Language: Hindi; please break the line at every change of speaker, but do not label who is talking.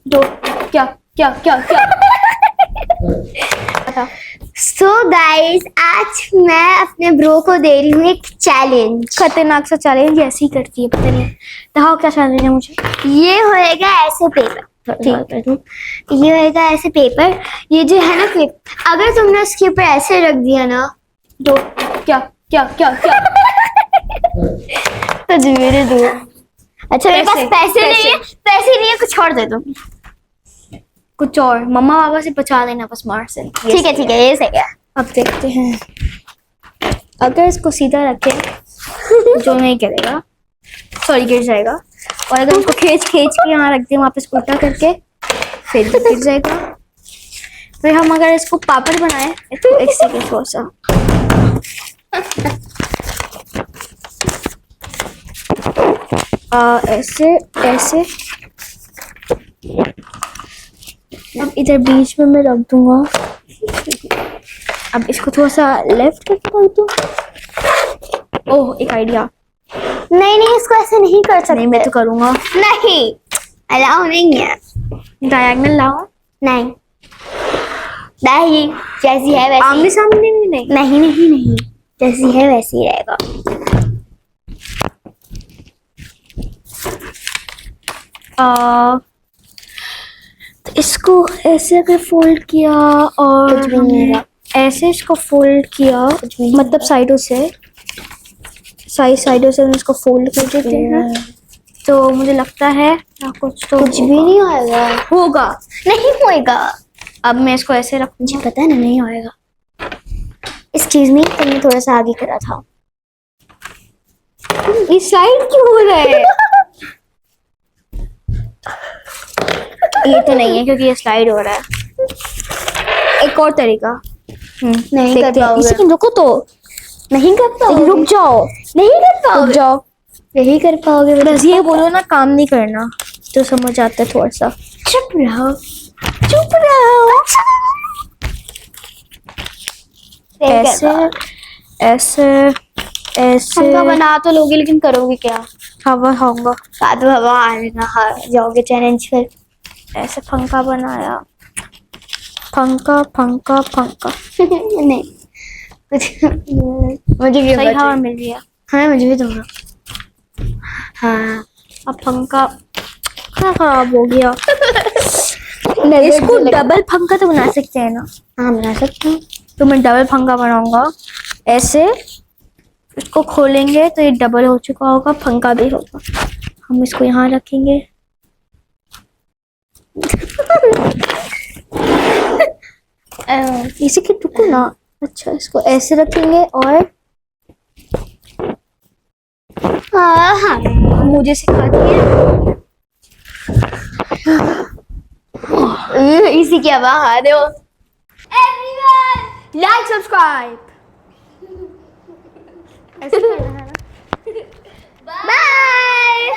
दो। क्या क्या क्या क्या?
सो गाइस, आज मैं अपने ब्रो को दे रही हूँ एक चैलेंज।
खतरनाक सा चैलेंज ऐसे ही करती है, पता नहीं। दिखाओ क्या चैलेंज है मुझे।
ये होएगा ऐसे पेपर, ये होएगा ऐसे पेपर। ये जो है ना क्लिप, अगर तुमने उसके ऊपर ऐसे रख दिया ना।
दो। क्या क्या क्या क्या?
तो मेरे दो। अच्छा मेरे पास पैसे नहीं है,
पैसे।
पैसे नहीं है, कुछ और दे दो।
कुछ और मम्मा पापा से बचा लेना बस मार से।
ठीक है ये सही है।
अब देखते हैं। अगर इसको सीधा रखें जो नहीं करेगा, सॉरी गिर जाएगा। और अगर इसको खींच खींच के यहाँ रख दें वापस उल्टा करके, फिर भी गिर जाएगा। फिर हम अगर इसको पापड़ बनाए तो एक सेकंड थोड़ा सा। ऐसे ऐसे। अब इधर बीच में मैं रख दूंगा। अब इसको थोड़ा सा लेफ्ट करके रख दूं। ओह, एक आइडिया।
नहीं इसको ऐसे नहीं कर सकते।
नहीं, मैं तो करूंगा।
नहीं, अलाउ नहीं है।
डायगोनल लाओ।
नहीं नहीं, जैसी है वैसी।
आमने सामने भी नहीं।
नहीं, जैसी है वैसी ही रहेगा।
तो इसको ऐसे अगर फोल्ड किया और
कुछ भी नहीं होगा।
ऐसे इसको फोल्ड किया, मतलब साइडों से साइडों से हम इसको फोल्ड कर देते हैं, तो मुझे लगता है कुछ
भी नहीं होएगा।
होगा।
नहीं होएगा।
अब मैं इसको ऐसे रखूंगी।
मुझे पता है ना नहीं होएगा। एक्सक्यूज मी, तुमने थोड़ा सा आगे करा था।
इस साइड क्यों हो रहा है? ये तो नहीं है क्योंकि ये स्लाइड हो रहा है। एक और तरीका।
नहीं कर पाओगे।
इसी रुको तो।
नहीं कर पाओगे।
रुक जाओ।
नहीं कर
रुक
पाओगे।
जाओ।
नहीं कर पाओगे।
बस ये बोलो ना, काम नहीं करना तो समझ आता है थोड़ा सा।
चुप रहो।
ऐसे ऐसे ऐसे
पंखा बना तो लोगे, लेकिन करोगे क्या?
हवा खाऊंगा।
साधु हवा आएगा, हार जाओगे चैलेंज फिर।
ऐसे पंखा बनाया। पंखा पंखा पंखा।
नहीं कुछ मुझे भी
सही हवा मिल रही है।
हाँ मुझे भी दूंगा। हाँ
अब पंखा खराब हो गया। इसको डबल पंखा तो बना सकते हैं ना?
हाँ बना सकते हैं।
तो मैं डबल पंखा बनाऊंगा। ऐसे इसको खोलेंगे तो ये डबल हो चुका होगा, पंखा भी होगा। हम इसको यहाँ रखेंगे। इसी के टुकड़े ना। अच्छा, इसको ऐसे रखेंगे और
हाँ
मुझे सिखाती है।
इसी की हवा आ रहे हो।
Like subscribe. ऐसे करना है ना?
बाय।